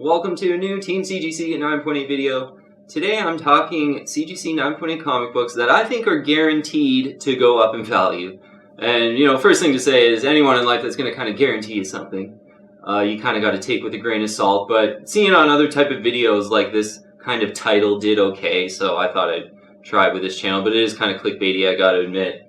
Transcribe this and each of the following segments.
Welcome to a new Team CGC 9.8 video. Today I'm talking CGC 9.8 comic books that I think are guaranteed to go up in value. And first thing to say is anyone in life that's going to kind of guarantee you something, you kind of got to take with a grain of salt. But seeing on other type of videos like this kind of title did okay, so I thought I'd try it with this channel. But it is kind of clickbaity, I got to admit.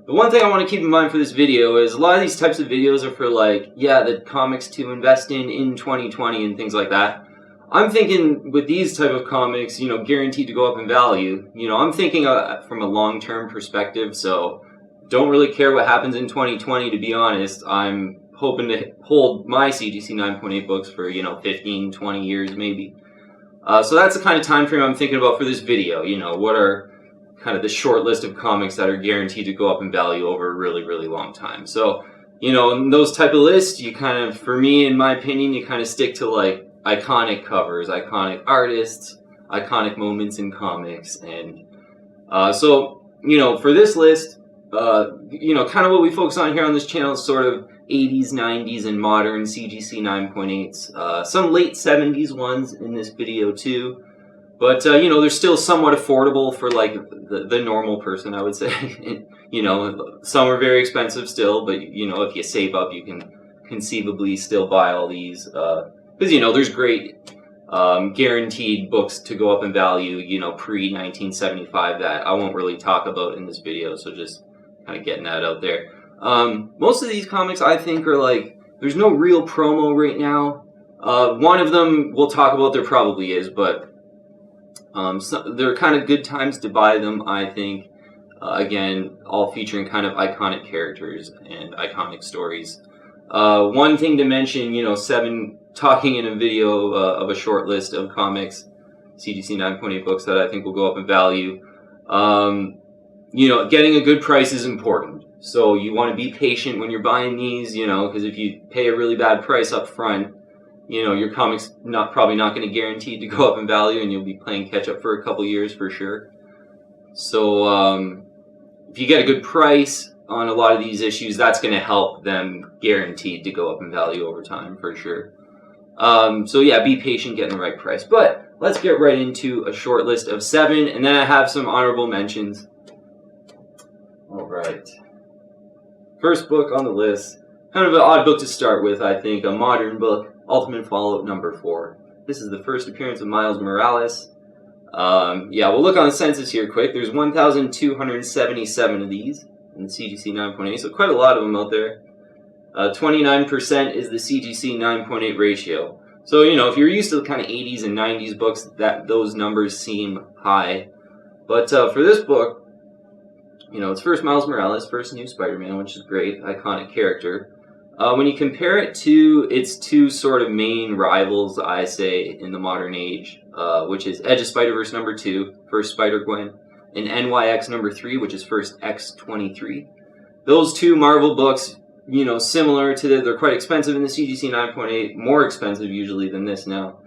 The one thing I want to keep in mind for this video is a lot of these types of videos are for the comics to invest in 2020 and things like that. I'm thinking with these type of comics, guaranteed to go up in value. I'm thinking from a long-term perspective, so don't really care what happens in 2020, to be honest. I'm hoping to hold my CGC 9.8 books for, 15, 20 years maybe. So that's the kind of time frame I'm thinking about for this video. What are kind of the short list of comics that are guaranteed to go up in value over a really, really long time. So, in those type of lists, you kind of, for me, in my opinion, you kind of stick to iconic covers, iconic artists, iconic moments in comics. And so, for this list, kind of what we focus on here on this channel is sort of 80s, 90s, and modern CGC 9.8s. Some late 70s ones in this video too. But, they're still somewhat affordable for, the normal person, I would say. Some are very expensive still, but, if you save up, you can conceivably still buy all these. Because, there's great guaranteed books to go up in value, pre-1975 that I won't really talk about in this video, so just kind of getting that out there. Most of these comics, I think, are, there's no real promo right now. One of them we'll talk about, there probably is, but so they're kind of good times to buy them, I think. Again, all featuring kind of iconic characters and iconic stories. One thing to mention, talking in a video of a short list of comics, CGC 9.8 books that I think will go up in value. Getting a good price is important. So you want to be patient when you're buying these, because if you pay a really bad price up front, your comic's probably not going to guarantee to go up in value, and you'll be playing catch up for a couple years for sure. So if you get a good price on a lot of these issues, that's going to help them guaranteed to go up in value over time for sure. So yeah, be patient getting the right price. But let's get right into a short list of 7, and then I have some honorable mentions. All right. First book on the list, kind of an odd book to start with, I think, a modern book. Ultimate Fallout number 4. This is the first appearance of Miles Morales. We'll look on the census here quick. There's 1,277 of these in the CGC 9.8, so quite a lot of them out there. 29% is the CGC 9.8 ratio. So, if you're used to the kind of 80s and 90s books, those numbers seem high. But for this book, it's first Miles Morales, first new Spider-Man, which is great, iconic character. When you compare it to its two sort of main rivals, I say, in the modern age, which is Edge of Spider-Verse number 2, first Spider-Gwen, and NYX number 3, which is first X-23. Those two Marvel books, similar to they're quite expensive in the CGC 9.8, more expensive usually than this now.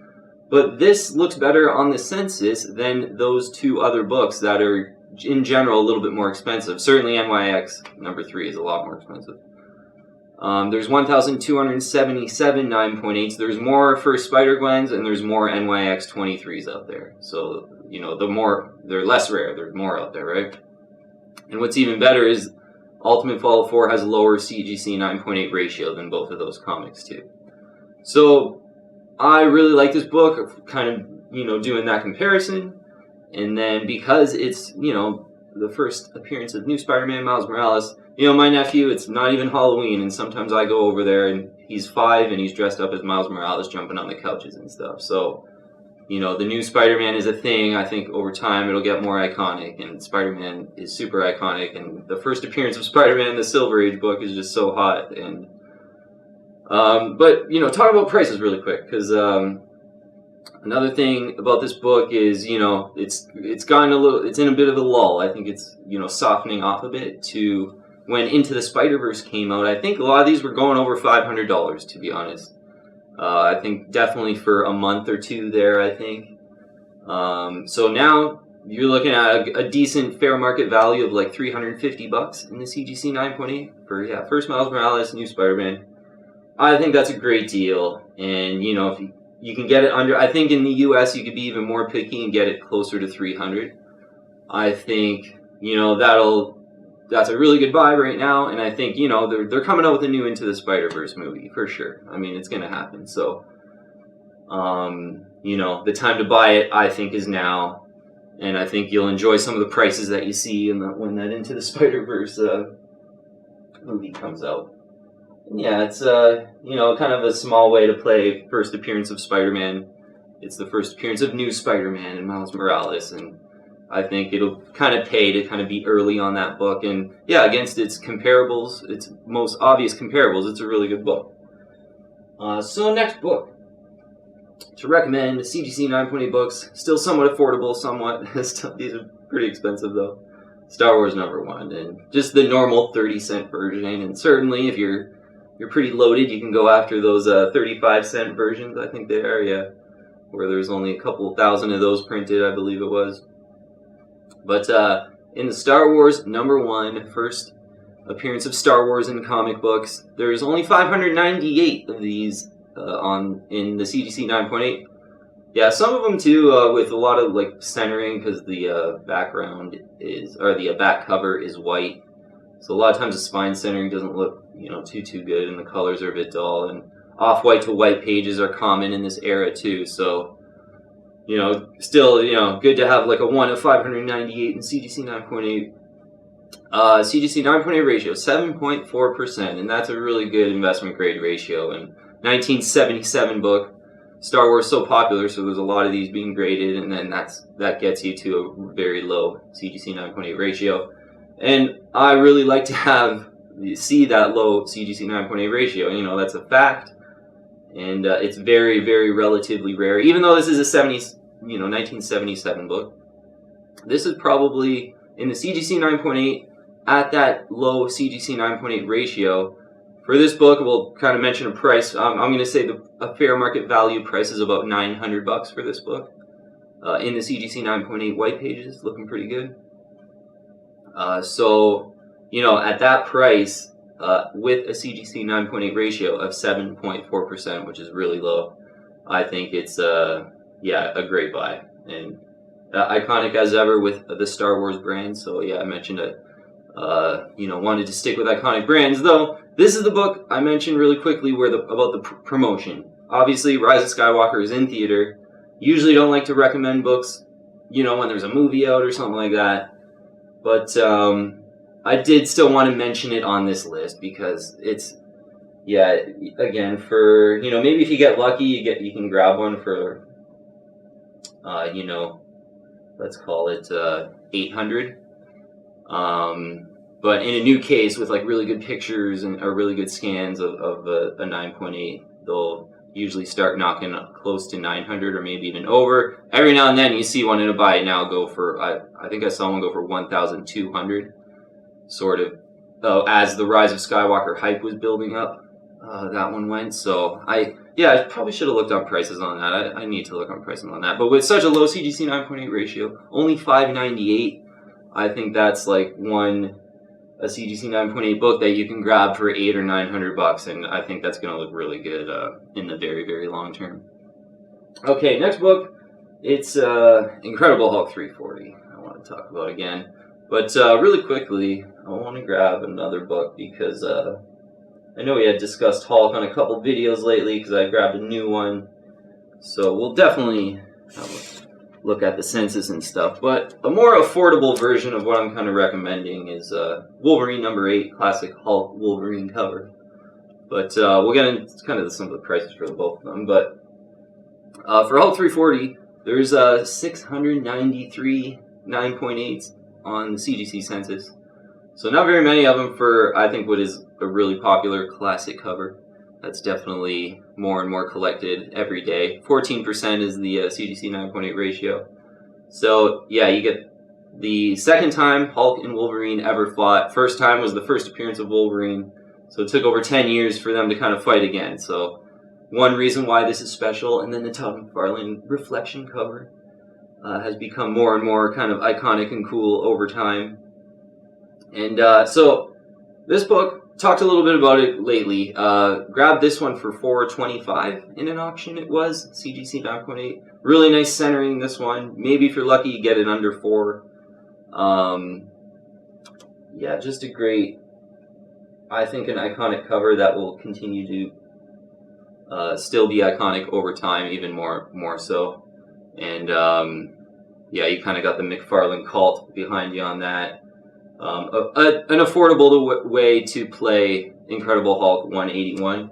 But this looks better on the census than those two other books that are, in general, a little bit more expensive. Certainly NYX number 3 is a lot more expensive. There's 1,277 9.8s. There's more first Spider-Gwens, and there's more NYX 23s out there. So, they're less rare. There's more out there, right? And what's even better is Ultimate Fallout 4 has a lower CGC 9.8 ratio than both of those comics, too. So, I really like this book, kind of, doing that comparison. And then because it's, the first appearance of new Spider-Man, Miles Morales, my nephew, it's not even Halloween, and sometimes I go over there, and he's 5, and he's dressed up as Miles Morales jumping on the couches and stuff. So, the new Spider-Man is a thing. I think over time it'll get more iconic, and Spider-Man is super iconic, and the first appearance of Spider-Man in the Silver Age book is just so hot. And but, talk about prices really quick, because another thing about this book is, it's in a bit of a lull. I think it's, softening off a bit to when Into the Spider-Verse came out. I think a lot of these were going over $500, to be honest. I think definitely for a month or two there, I think. So now you're looking at a decent fair market value of like $350 in the CGC 9.8 for, first Miles Morales, new Spider-Man. I think that's a great deal. And, if you you can get it under. I think in the U.S. you could be even more picky and get it closer to 300. I think that's a really good buy right now, and I think they're coming out with a new Into the Spider-Verse movie for sure. I mean, it's gonna happen. So, the time to buy it, I think, is now, and I think you'll enjoy some of the prices that you see when that Into the Spider-Verse movie comes out. And yeah, it's kind of a small way to play first appearance of Spider-Man. It's the first appearance of new Spider-Man and Miles Morales, and I think it'll kind of pay to kind of be early on that book. And yeah, against its comparables, its most obvious comparables, it's a really good book. So next book to recommend, CGC 9.8 books, still somewhat affordable, somewhat. These are pretty expensive though. Star Wars #1, and just the normal 30-cent version. And certainly, if you're pretty loaded, you can go after those 35-cent versions. I think they are, yeah, where there's only a couple thousand of those printed, I believe it was. But in the Star Wars #1, first appearance of Star Wars in comic books, there's only 598 of these in the CGC 9.8. Yeah, some of them too, with a lot of like centering, because the background the back cover is white. So a lot of times the spine centering doesn't look too good, and the colors are a bit dull. And off-white to white pages are common in this era too. So still good to have like a 1 of 598 in CGC 9.8. CGC 9.8 ratio 7.4%, and that's a really good investment grade ratio. And 1977 book. Star Wars so popular, so there's a lot of these being graded, and then that gets you to a very low CGC 9.8 ratio. And I really like to see that low CGC 9.8 ratio. That's a fact, and it's very, very relatively rare. Even though this is a 1977 book, this is probably in the CGC 9.8 at that low CGC 9.8 ratio. For this book, we'll kind of mention a price. I'm going to say a fair market value price is about $900 for this book. In the CGC 9.8 white pages, looking pretty good. So, at that price, with a CGC 9.8 ratio of 7.4%, which is really low, I think it's a great buy. And iconic as ever with the Star Wars brand. So yeah, I mentioned it. Wanted to stick with iconic brands, though. This is the book I mentioned really quickly about the promotion. Obviously, Rise of Skywalker is in theater. Usually don't like to recommend books, when there's a movie out or something like that. But I did still want to mention it on this list because it's, again, for, maybe if you get lucky, you can grab one for, let's call it $800. But in a new case with like really good pictures or really good scans of a 9.8, they'll usually start knocking up close to 900 or maybe even over. Every now and then you see one in a buy now go for, I think I saw one go for 1,200, sort of, as the Rise of Skywalker hype was building up, that one went. So I probably should have looked up prices on that. I need to look on prices on that. But with such a low CGC 9.8 ratio, only 598, I think that's like a CGC 9.8 book that you can grab for $800 or $900, and I think that's going to look really good in the very, very long term. Okay, next book, it's Incredible Hulk 340. I want to talk about again, but really quickly, I want to grab another book because I know we had discussed Hulk on a couple videos lately because I grabbed a new one, so we'll definitely look at the census and stuff, but a more affordable version of what I'm kind of recommending is Wolverine #8, classic Hulk Wolverine cover. But we'll get into kind of some of the prices for both of them. But for Hulk 340, there's 693 9.8s on the CGC census. So not very many of them for, I think, what is a really popular classic cover. That's definitely more and more collected every day. 14% is the CGC 9.8 ratio. So, yeah, you get the second time Hulk and Wolverine ever fought. First time was the first appearance of Wolverine. So it took over 10 years for them to kind of fight again. So one reason why this is special. And then the Todd McFarlane reflection cover has become more and more kind of iconic and cool over time. And so this book, talked a little bit about it lately. Grabbed this one for $4.25 in an auction. It was CGC 9.8. Really nice centering. This one. Maybe if you're lucky, you get it under $4. Yeah, just a great. I think an iconic cover that will continue to still be iconic over time, even more so. And yeah, you kind of got the McFarlane cult behind you on that. An affordable way to play Incredible Hulk 181.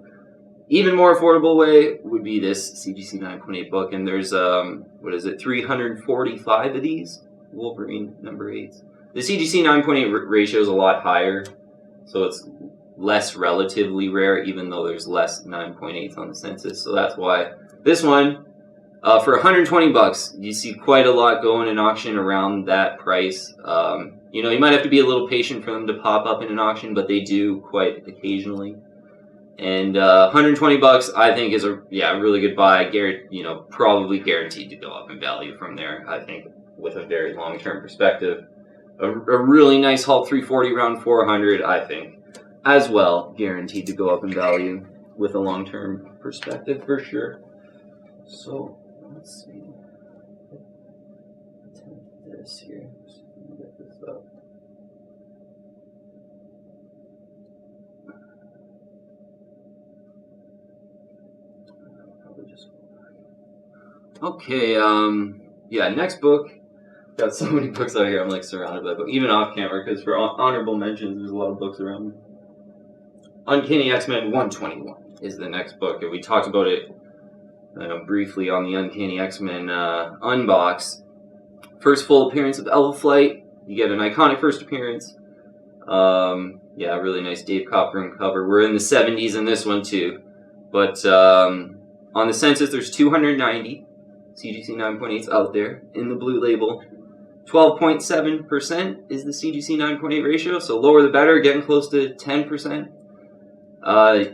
Even more affordable way would be this CGC 9.8 book, and there's 345 of these Wolverine number 8s. The CGC 9.8 ratio is a lot higher, so it's less relatively rare, even though there's less 9.8s on the census. So that's why this one, for $120, you see quite a lot going in auction around that price. You know, you might have to be a little patient for them to pop up in an auction, but they do quite occasionally. And $120, I think, is a really good buy. You know, probably guaranteed to go up in value from there. I think with a very long-term perspective, a really nice Hulk 340 around 400. I think as well guaranteed to go up in value with a long-term perspective for sure. So let's see. This here. Get this up. Okay, yeah, next book. Got so many books out here, I'm like surrounded by books, even off camera, because for honorable mentions, there's a lot of books around me. Uncanny XMen 121 is the next book, and we talked about it briefly on the Uncanny XMen unbox. First full appearance of Alpha Flight. You get an iconic first appearance. Yeah, really nice Dave Cockrum cover. We're in the 70s in this one too. But on the census, there's 290 CGC 9.8s out there in the blue label. 12.7% is the CGC 9.8 ratio, so lower the better, getting close to 10%.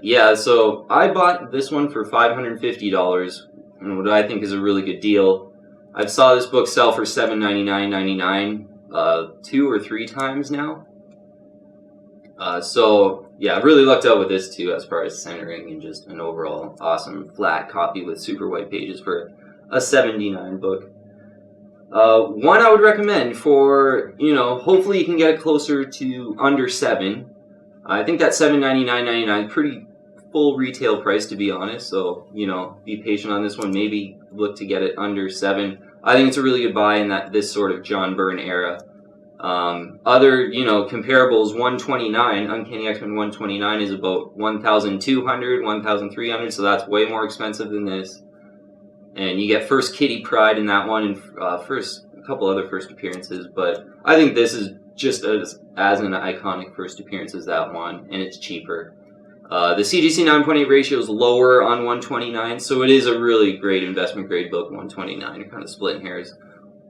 Yeah, so I bought this one for $550, and what I think is a really good deal. I've saw this book sell for $799.99 2 or 3 times now. So yeah, I really lucked out with this too, as far as centering and just an overall awesome flat copy with super white pages for a $79 book. One I would recommend for, you know, hopefully you can get it closer to under $7. I think that $799.99 pretty full retail price, to be honest. So, you know, be patient on this one. Maybe look to get it under $7. I think it's a really good buy in this sort of John Byrne era. Other, you know, comparables, 129, Uncanny X-Men 129 is about 1,200, 1,300, so that's way more expensive than this. And you get first Kitty Pryde in that one, and a couple other first appearances, but I think this is just as an iconic first appearance as that one, and it's cheaper. The CGC 9.8 ratio is lower on 129, so it is a really great investment grade book, 129. You're kind of splitting hairs.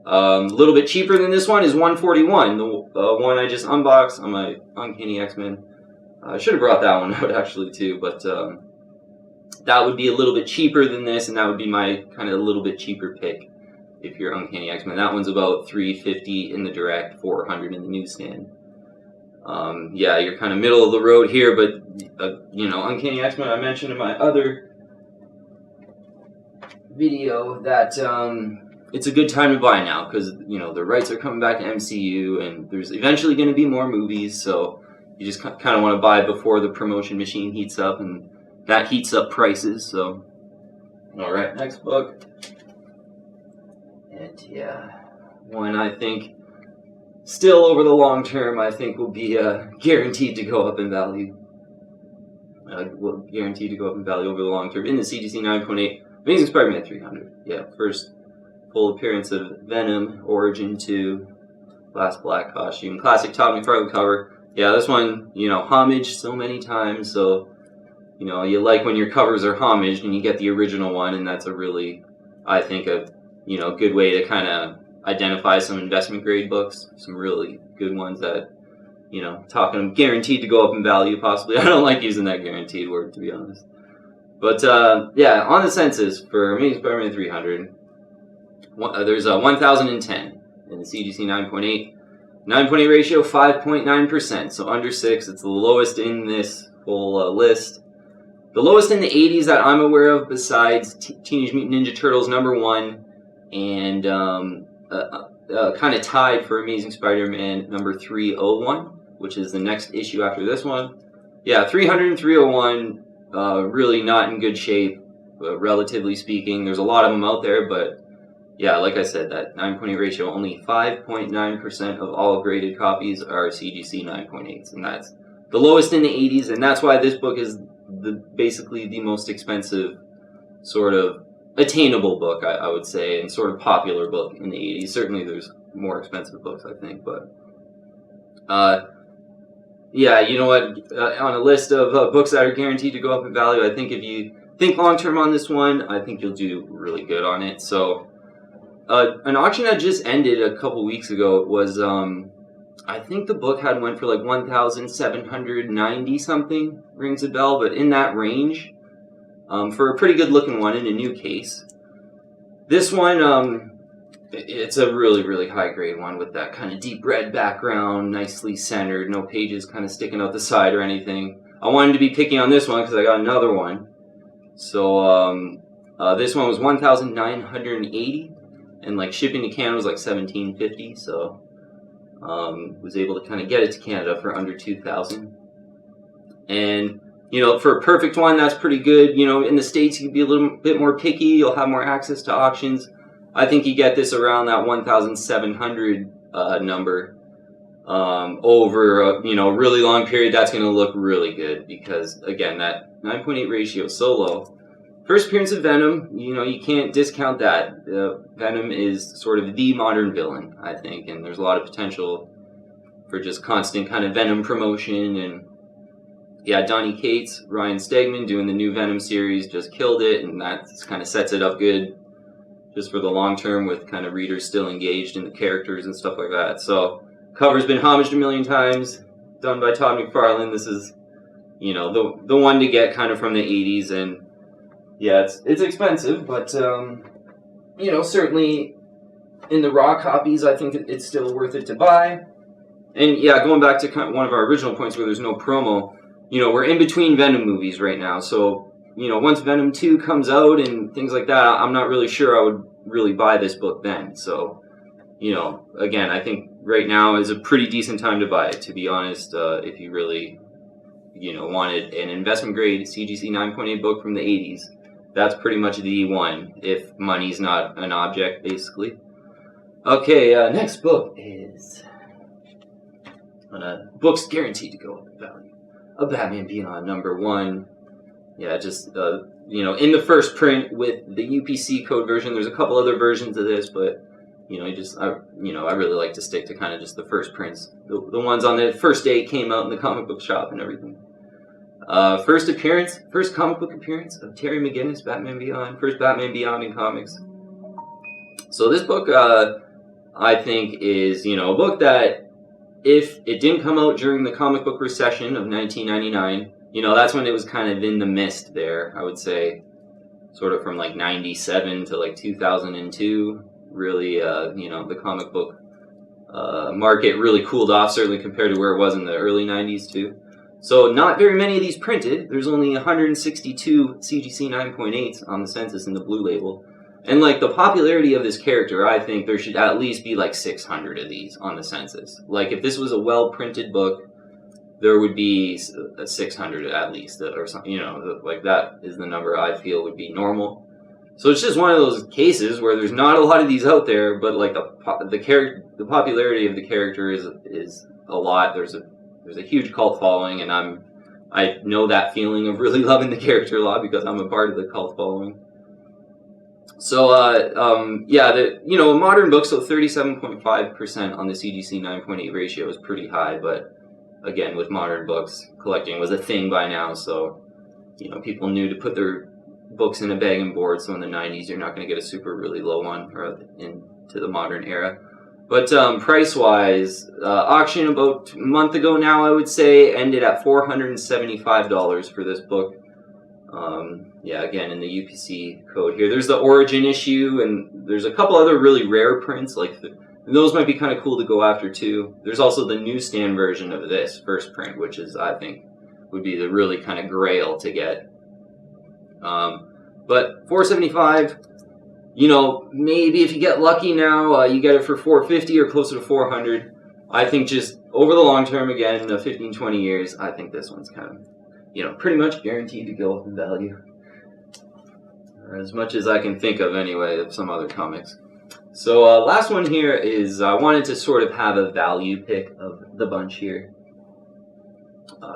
A little bit cheaper than this one is 141, the one I just unboxed on my Uncanny X-Men. I should have brought that one out actually too, but that would be a little bit cheaper than this, and that would be my kind of a little bit cheaper pick if you're Uncanny X-Men. That one's about $350 in the direct, $400 in the newsstand. Yeah, you're kind of middle of the road here, but you know, Uncanny X-Men, I mentioned in my other video that it's a good time to buy now, because, you know, the rights are coming back to MCU, and there's eventually going to be more movies, so you just kind of want to buy before the promotion machine heats up, and that heats up prices. So, all right, next book. And yeah, one I think still over the long term, I think will be guaranteed to go up in value. Guaranteed to go up in value over the long term in the CGC 9.8. Amazing Spider-Man 300. Yeah, first full appearance of Venom, Origin 2, last black costume, classic Todd McFarlane cover. Yeah, this one, you know, homaged so many times, so, you know, you like when your covers are homaged and you get the original one, and that's a really, I think, you know, good way to kind of identify some investment grade books, some really good ones that, you know, talking guaranteed to go up in value possibly. I don't like using that guaranteed word, to be honest. But, yeah, on the census for Amazing Spider-Man 300, there's 1,010 in the CGC 9.8. 9.8 ratio, 5.9%, so under 6. It's the lowest in this whole list. The lowest in the 80s that I'm aware of, besides Teenage Mutant Ninja Turtles #1, and kind of tied for Amazing Spider-Man number 301, which is the next issue after this one. Yeah, 300 and 301, really not in good shape, relatively speaking. There's a lot of them out there, but yeah, like I said, that 9.8 ratio, only 5.9% of all graded copies are CGC 9.8s, and that's the lowest in the 80s, and that's why this book is basically the most expensive sort of attainable book, I would say, and sort of popular book in the 80s. Certainly there's more expensive books, I think, but yeah, you know what, on a list of books that are guaranteed to go up in value, I think if you think long-term on this one, I think you'll do really good on it. So an auction that just ended a couple weeks ago was, I think the book had went for like 1,790 something, rings a bell, but in that range, for a pretty good looking one in a new case. This one, it's a really, really high grade one with that kind of deep red background, nicely centered, no pages kind of sticking out the side or anything. I wanted to be picky on this one because I got another one. So this one was 1,980. And like shipping to Canada was like $17.50, so was able to kind of get it to Canada for under $2,000. And you know, for a perfect one, that's pretty good. You know, in the States, you can be a little bit more picky. You'll have more access to auctions. I think you get this around that 1,700 number over a really long period. That's going to look really good because again, that 9.8 ratio is so low. First appearance of Venom, you can't discount that. Venom is sort of the modern villain, I think, and there's a lot of potential for just constant kind of Venom promotion. And yeah, Donny Cates, Ryan Stegman doing the new Venom series just killed it, and that kind of sets it up good just for the long term with kind of readers still engaged in the characters and stuff like that. So cover's been homaged a million times, done by Todd McFarlane. This is, the one to get kind of from the 80s, and yeah, it's expensive, but certainly in the raw copies, I think it's still worth it to buy. And yeah, going back to kind of one of our original points where there's no promo, we're in between Venom movies right now. So, once Venom 2 comes out and things like that, I'm not really sure I would really buy this book then. So, again, I think right now is a pretty decent time to buy it, to be honest, if you really, wanted an investment grade CGC 9.8 book from the 80s. That's pretty much the one, if money's not an object, basically. Okay, next book is books guaranteed to go up in value. A Batman Beyond #1. Yeah, just, in the first print with the UPC code version. There's a couple other versions of this, but, I really like to stick to kind of just the first prints. The ones on the first day it came out in the comic book shop and everything. First comic book appearance of Terry McGinnis, Batman Beyond. First Batman Beyond in comics. So this book, I think, is, a book that if it didn't come out during the comic book recession of 1999, that's when it was kind of in the mist there, I would say, sort of from like 97 to like 2002. Really, the comic book market really cooled off, certainly compared to where it was in the early 90s too. So not very many of these printed. There's only 162 CGC 9.8s on the census in the blue label. And like the popularity of this character, I think there should at least be like 600 of these on the census. Like if this was a well-printed book, there would be 600 at least, or something, like that is the number I feel would be normal. So it's just one of those cases where there's not a lot of these out there, but like the popularity of the character is a lot. There's a huge cult following, and I know that feeling of really loving the character a lot because I'm a part of the cult following. So a modern book, so 37.5% on the CGC 9.8 ratio is pretty high, but again, with modern books, collecting was a thing by now, so people knew to put their books in a bag and board. So in the 90s, you're not going to get a super really low one or into the modern era. But price-wise, auction about a month ago now, I would say, ended at $475 for this book. Again, in the UPC code here. There's the origin issue, and there's a couple other really rare prints, like the And those might be kind of cool to go after too. There's also the newsstand version of this first print, which is, I think, would be the really kind of grail to get. But $475, you know, maybe if you get lucky now, you get it for $450 or closer to $400. I think just over the long term, again, the 15, 20 years, I think this one's kind of, you know, pretty much guaranteed to go up in value. Or as much as I can think of anyway, of some other comics. So last one here is, I wanted to sort of have a value pick of the bunch here.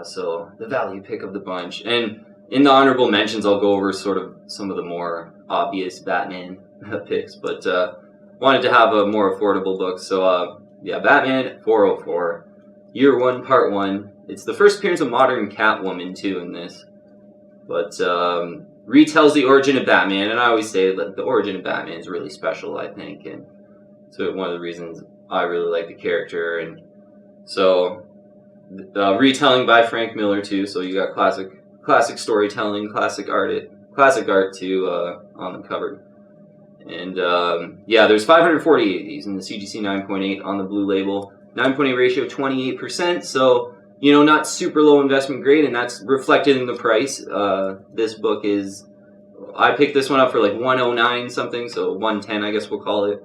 So the value pick of the bunch. And in the honorable mentions, I'll go over sort of some of the more obvious Batman picks, but wanted to have a more affordable book. So yeah, Batman 404, Year 1, Part 1. It's the first appearance of modern Catwoman too in this, but retells the origin of Batman, and I always say that the origin of Batman is really special, I think, and so one of the reasons I really like the character. And so retelling by Frank Miller too, so you got classic storytelling, classic art too on the cover. And yeah, there's 548 of these in the CGC 9.8 on the blue label. 9.8 ratio, 28%, so you know, not super low investment grade, and that's reflected in the price. This book is, I picked this one up for like 109 something, so 110 I guess we'll call it.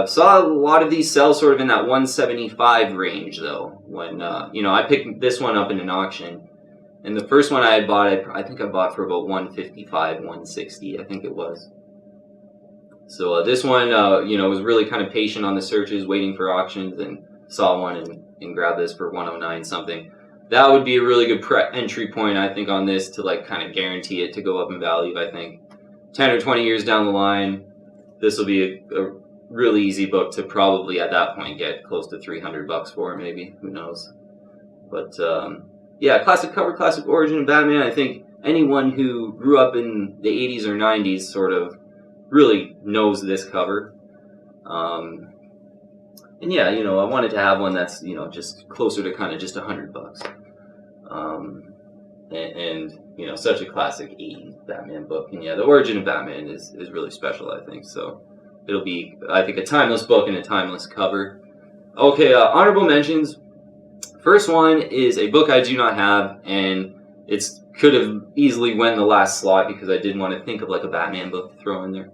Saw a lot of these sell sort of in that 175 range though, when, you know, I picked this one up in an auction. And the first one I had bought, I think I bought for about 155, 160, I think it was. So this one, you know, was really kind of patient on the searches, waiting for auctions, and saw one and grabbed this for 109 something. That would be a really good entry point, I think, on this to like kind of guarantee it to go up in value. I think 10 or 20 years down the line, this will be a really easy book to probably at that point get close to $300 for, maybe, who knows. But yeah, classic cover, classic origin of Batman. I think anyone who grew up in the 80s or 90s sort of really knows this cover. And yeah, you know, I wanted to have one that's, you know, just closer to kind of just $100. And you know, such a classic 80s Batman book. And yeah, the origin of Batman is really special, I think. So it'll be, I think, a timeless book and a timeless cover. Okay, honorable mentions. First one is a book I do not have, and it's could have easily went in the last slot because I didn't want to think of like a Batman book to throw in there.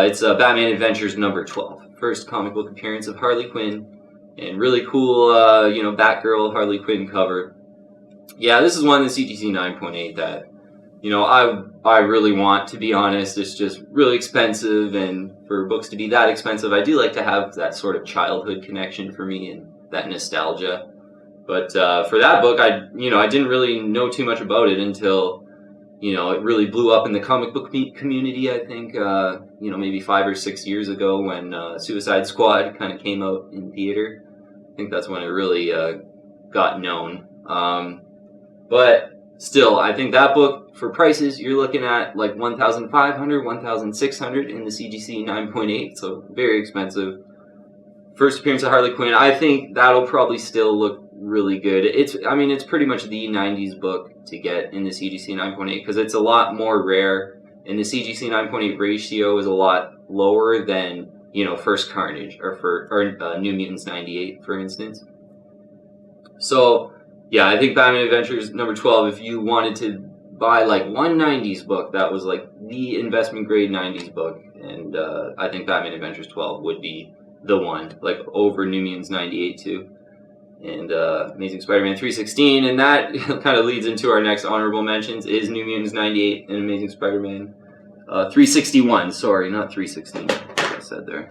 It's Batman Adventures number 12. First comic book appearance of Harley Quinn, and really cool, you know, Batgirl Harley Quinn cover. Yeah, this is one of the CGC 9.8 that, you know, I really want, to be honest. It's just really expensive, and for books to be that expensive, I do like to have that sort of childhood connection for me and that nostalgia. But for that book, I didn't really know too much about it until, you know, it really blew up in the comic book community, I think, you know, maybe 5 or 6 years ago when Suicide Squad kind of came out in theater. I think that's when it really got known. But still, I think that book, for prices, you're looking at like $1,500, $1,600 in the CGC 9.8, so very expensive. First appearance of Harley Quinn, I think that'll probably still look really good. It's pretty much the 90s book to get in the CGC 9.8 because it's a lot more rare, and the CGC 9.8 ratio is a lot lower than, you know, First Carnage or New Mutants 98, for instance. So yeah, I think Batman Adventures number 12, if you wanted to buy like one 90s book, that was like the investment grade 90s book, and I think Batman Adventures 12 would be the one, like over New Mutants 98 too. And Amazing Spider-Man 316, and that kind of leads into our next honorable mentions, is New Mutants 98 and Amazing Spider-Man 361, sorry, not 316, like I said there.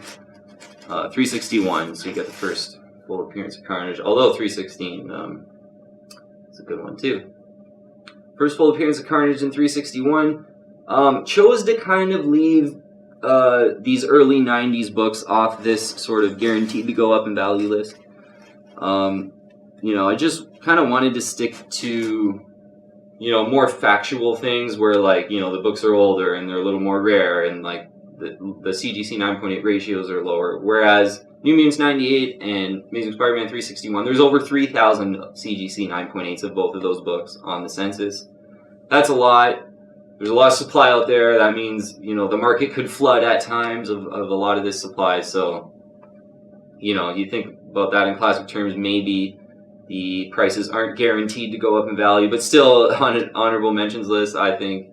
361, so you get the first full appearance of Carnage, although 316 is a good one too. First full appearance of Carnage in 361, chose to kind of leave these early 90s books off this sort of guaranteed to go up in value list. You know, I just kind of wanted to stick to, you know, more factual things where, like, you know, the books are older and they're a little more rare, and like the CGC 9.8 ratios are lower. Whereas New Mutants 98 and Amazing Spider-Man 361, there's over 3,000 CGC 9.8s of both of those books on the census. That's a lot. There's a lot of supply out there. That means, you know, the market could flood at times of a lot of this supply. So you know, you think about that in classic terms, maybe the prices aren't guaranteed to go up in value, but still on an honorable mentions list, I think,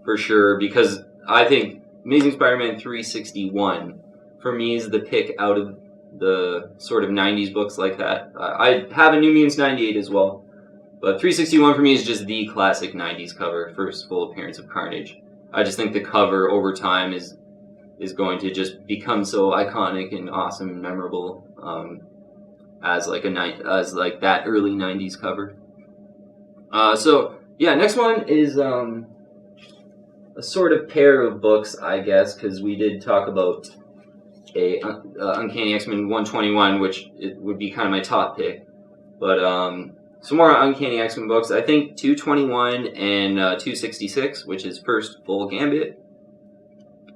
for sure, because I think Amazing Spider-Man 361 for me is the pick out of the sort of 90s books like that. I have a New Mutants 98 as well, but 361 for me is just the classic 90s cover, first full appearance of Carnage. I just think the cover over time is going to just become so iconic and awesome and memorable as like that early 90s cover. So yeah, next one is a sort of pair of books, I guess, because we did talk about a Uncanny XMen 121, which it would be kind of my top pick. But some more Uncanny X-Men books. I think 221 and 266, which is first full Gambit,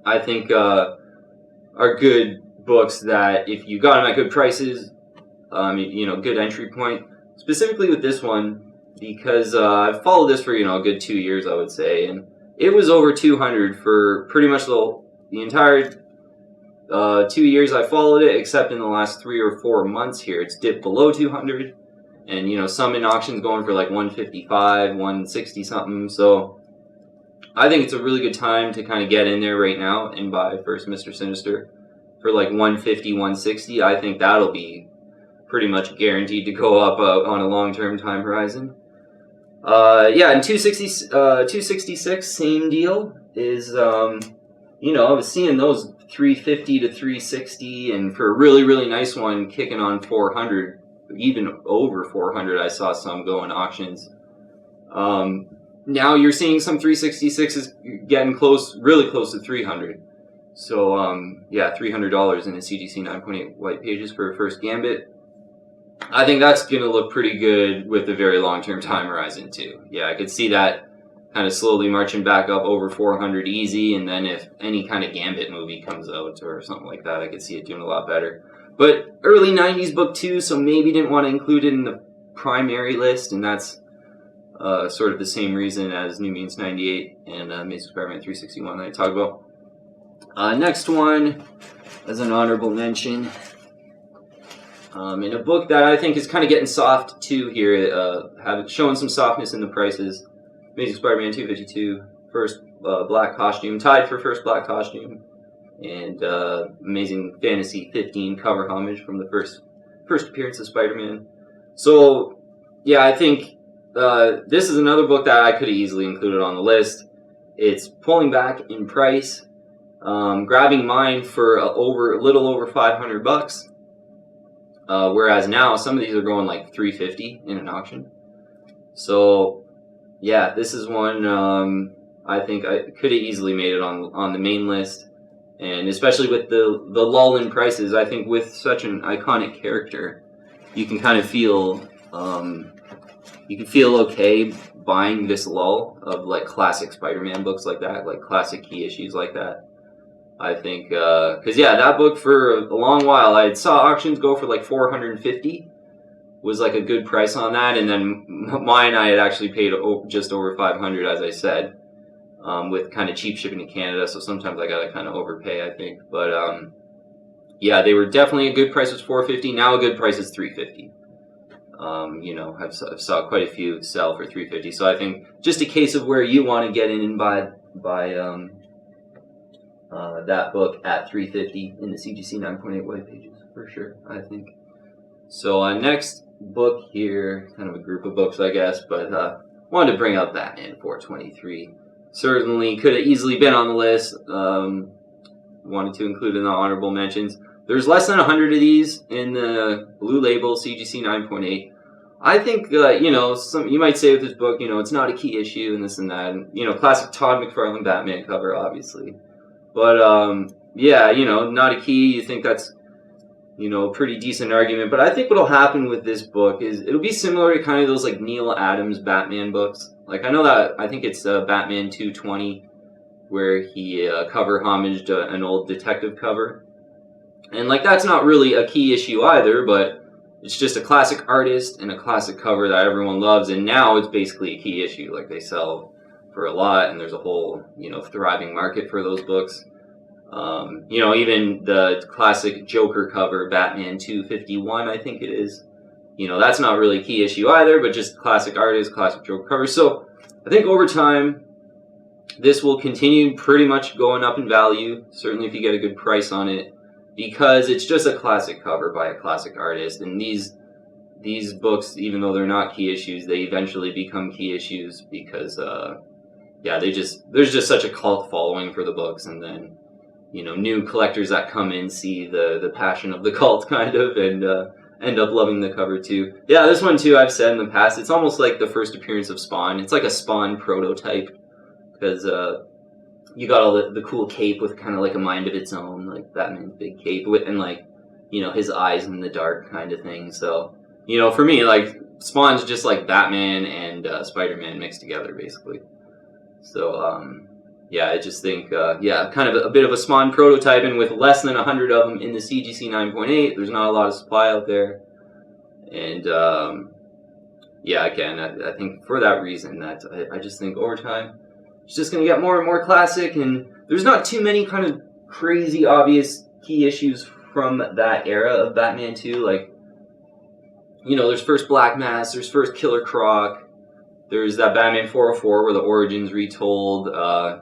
I think are good books that if you got them at good prices, good entry point. Specifically with this one, because I've followed this for a good 2 years, I would say, and it was over 200 for pretty much the entire 2 years I followed it, except in the last 3 or 4 months here, it's dipped below 200, and some in auctions going for like 155, 160 something. So I think it's a really good time to kind of get in there right now and buy first Mr. Sinister for like 150, 160. I think that'll be pretty much guaranteed to go up on a long-term time horizon. And 266, same deal, is, I was seeing those 350 to 360, and for a really, really nice one, kicking on 400, even over 400, I saw some go in auctions. Now you're seeing some 366s getting really close to 300. So, $300 in a CGC 9.8 white pages for a first Gambit. I think that's going to look pretty good with a very long-term time horizon, too. Yeah, I could see that kind of slowly marching back up over 400 easy, and then if any kind of Gambit movie comes out or something like that, I could see it doing a lot better. But early 90s book, too, so maybe didn't want to include it in the primary list, and that's sort of the same reason as New Mutants 98 and Amazing Spider-Man 361 that I talked about. Next one, as an honorable mention, in a book that I think is kind of getting soft too here, showing some softness in the prices. Amazing Spider-Man 252, first black costume, tied for first black costume, and Amazing Fantasy 15 cover homage from the first appearance of Spider-Man. So yeah, I think this is another book that I could have easily included on the list. It's pulling back in price, grabbing mine for a little over $500. Whereas now some of these are going like $350 in an auction. So yeah, this is one I think I could have easily made it on the main list, and especially with the lull in prices, I think with such an iconic character, you can kind of feel okay buying this lull of like classic Spider-Man books like that, like classic key issues like that. I think, because that book for a long while, I saw auctions go for like $450, was like a good price on that, and then mine I had actually paid just over $500, as I said, with kind of cheap shipping to Canada, so sometimes I gotta kind of overpay, I think, but they were definitely a good price was $450, now a good price is $350. I've saw quite a few sell for $350, so I think just a case of where you want to get in and buy that book at $350 in the CGC 9.8 white pages, for sure, I think. So next book here, kind of a group of books, I guess, but wanted to bring up Batman 423. Certainly could have easily been on the list. Wanted to include in the honorable mentions. There's less than 100 of these in the blue label CGC 9.8. I think, you might say with this book, it's not a key issue and this and that. And, classic Todd McFarlane Batman cover, obviously. But, not a key. You think that's, a pretty decent argument. But I think what'll happen with this book is it'll be similar to kind of those, like, Neil Adams Batman books. Like, I think it's Batman 220, where he cover homaged an old detective cover. And, like, that's not really a key issue either, but it's just a classic artist and a classic cover that everyone loves. And now it's basically a key issue. Like, they sell for a lot, and there's a whole, thriving market for those books. You know, even the classic Joker cover, Batman 251, I think it is. You know, that's not really a key issue either, but just classic artist, classic Joker cover. So I think over time, this will continue pretty much going up in value, certainly if you get a good price on it, because it's just a classic cover by a classic artist. And these books, even though they're not key issues, they eventually become key issues because, yeah, there's just such a cult following for the books. And then, you know, new collectors that come in see the passion of the cult kind of, and end up loving the cover too. Yeah, this one too, I've said in the past, it's almost like the first appearance of Spawn. It's like a Spawn prototype, because you got all the cool cape with kind of like a mind of its own, like Batman's big cape, and like, you know, his eyes in the dark kind of thing. So, you know, for me, like, Spawn's just like Batman and Spider-Man mixed together, basically. So, yeah, I just think, yeah, kind of a bit of a Spawn prototype, and with less than 100 of them in the CGC 9.8, there's not a lot of supply out there. And, yeah, again, I think for that reason, that I just think over time, it's just going to get more and more classic, and there's not too many kind of crazy, obvious key issues from that era of Batman 2. Like, you know, there's first Black Mask, there's first Killer Croc, there's that Batman 404 where the origin's retold,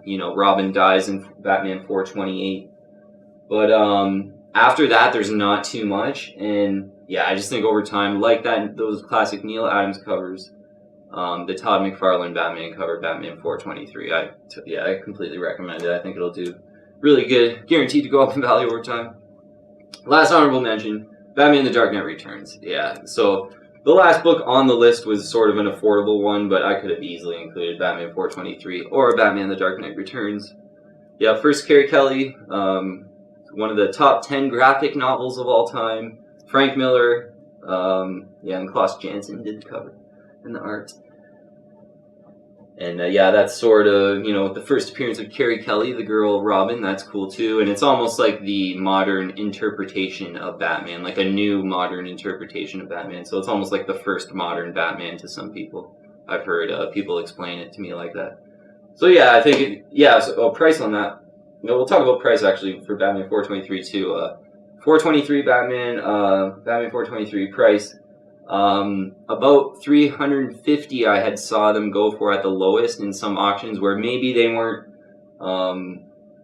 you know, Robin dies in Batman 428. But after that, there's not too much, and yeah, I just think over time, like that, those classic Neil Adams covers, the Todd McFarlane Batman cover, Batman 423, I completely recommend it. I think it'll do really good, guaranteed to go up in value over time. Last honorable mention, Batman the Dark Knight Returns. Yeah, so the last book on the list was sort of an affordable one, but I could have easily included Batman 423 or Batman the Dark Knight Returns. Yeah, first Carrie Kelly, one of the top 10 graphic novels of all time. Frank Miller, yeah, and Klaus Janson did the cover and the art. And yeah, that's sort of, you know, the first appearance of Carrie Kelly, the girl Robin. That's cool too. And it's almost like the modern interpretation of Batman, like a new modern interpretation of Batman. So it's almost like the first modern Batman to some people. I've heard people explain it to me like that. So yeah, I think, so price on that. You know, we'll talk about price actually for Batman 423 too. 423 Batman 423 price. About 350 I had saw them go for at the lowest in some auctions where maybe they weren't,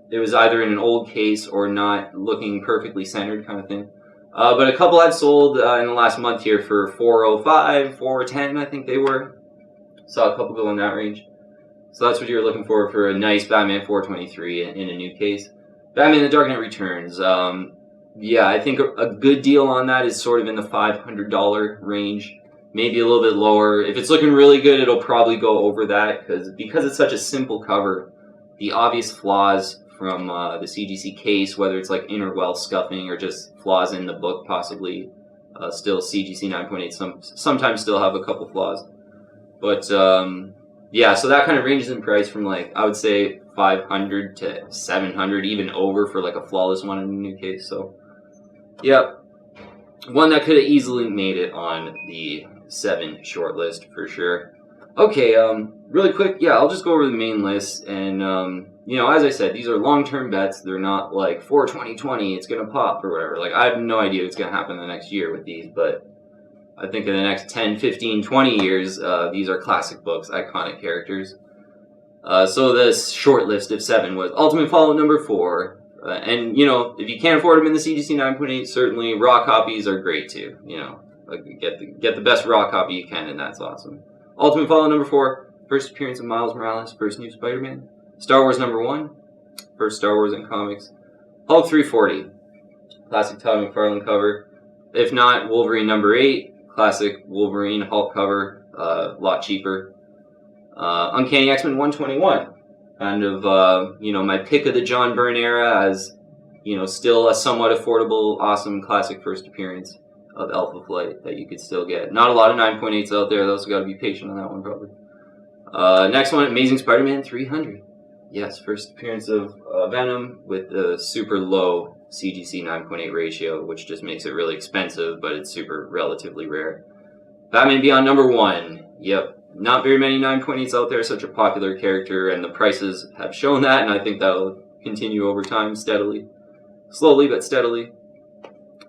it was either in an old case or not looking perfectly centered kind of thing. But a couple had sold in the last month here for 405, 410 I think they were. Saw a couple go in that range. So that's what you're looking for a nice Batman 423 in a new case. Batman the Dark Knight Returns. Yeah, I think a good deal on that is sort of in the $500 range, maybe a little bit lower. If it's looking really good, it'll probably go over that because it's such a simple cover. The obvious flaws from the CGC case, whether it's like inner well scuffing or just flaws in the book, possibly still CGC 9.8 sometimes still have a couple flaws. But yeah, so that kind of ranges in price from like, I would say 500 to 700, even over for like a flawless one in a new case. So yeah, one that could have easily made it on the 7 shortlist for sure. Okay, really quick, yeah, I'll just go over the main list, and you know, as I said, these are long-term bets. They're not like for 2020 it's gonna pop or whatever. Like, I have no idea what's gonna happen the next year with these, but I think in the next 10, 15, 20 years, these are classic books, iconic characters. So this short list of 7 was Ultimate Fallout number 4. And, you know, if you can't afford them in the CGC 9.8, certainly raw copies are great too. You know, like get the best raw copy you can, and that's awesome. Ultimate Fallout number 4, first appearance of Miles Morales, first new Spider-Man. Star Wars number 1, first Star Wars in comics. Hulk 340, classic Todd McFarlane cover. If not, Wolverine number 8, classic Wolverine Hulk cover, a lot cheaper. Uncanny XMen 121. Kind of, you know, my pick of the John Byrne era as, you know, still a somewhat affordable, awesome, classic first appearance of Alpha Flight that you could still get. Not a lot of 9.8s out there, though, so got to be patient on that one, probably. Next one, Amazing Spider-Man 300. Yes, first appearance of Venom with the super low CGC 9.8 ratio, which just makes it really expensive, but it's super relatively rare. Batman Beyond number 1. Yep. Not very many 9.8s out there, such a popular character, and the prices have shown that, and I think that'll continue over time steadily. Slowly but steadily.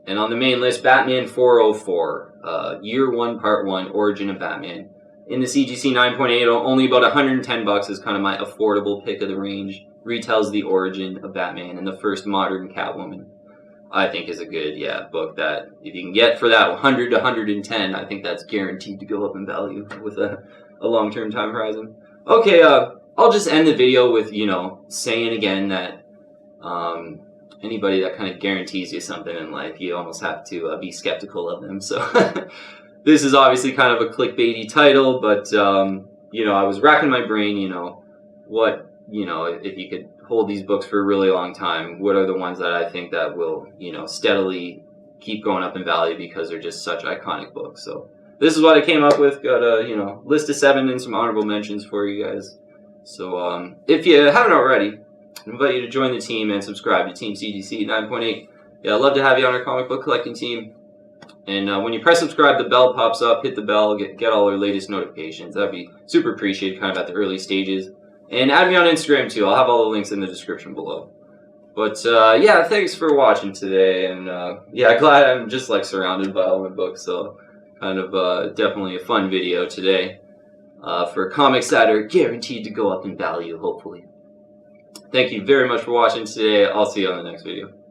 And on the main list, Batman 404, Year 1, Part 1, Origin of Batman. In the CGC 9.8, only about $110 is kind of my affordable pick of the range. Retells the origin of Batman and the first modern Catwoman. I think is a good, book that if you can get for that 100 to 110, I think that's guaranteed to go up in value with a long-term time horizon. Okay, I'll just end the video with, saying again that anybody that kind of guarantees you something in life, you almost have to be skeptical of them. So this is obviously kind of a clickbaity title, but, I was racking my brain, if you could hold these books for a really long time, what are the ones that I think that will, steadily keep going up in value because they're just such iconic books. So this is what I came up with. Got a, list of 7 and some honorable mentions for you guys. So if you haven't already, I invite you to join the team and subscribe to Team CGC 9.8. Yeah, I'd love to have you on our comic book collecting team. And when you press subscribe, the bell pops up. Hit the bell, get all our latest notifications. That'd be super appreciated kind of at the early stages. And add me on Instagram too. I'll have all the links in the description below. But thanks for watching today. And glad I'm just surrounded by all my books. So kind of definitely a fun video today for comics that are guaranteed to go up in value, hopefully. Thank you very much for watching today. I'll see you on the next video.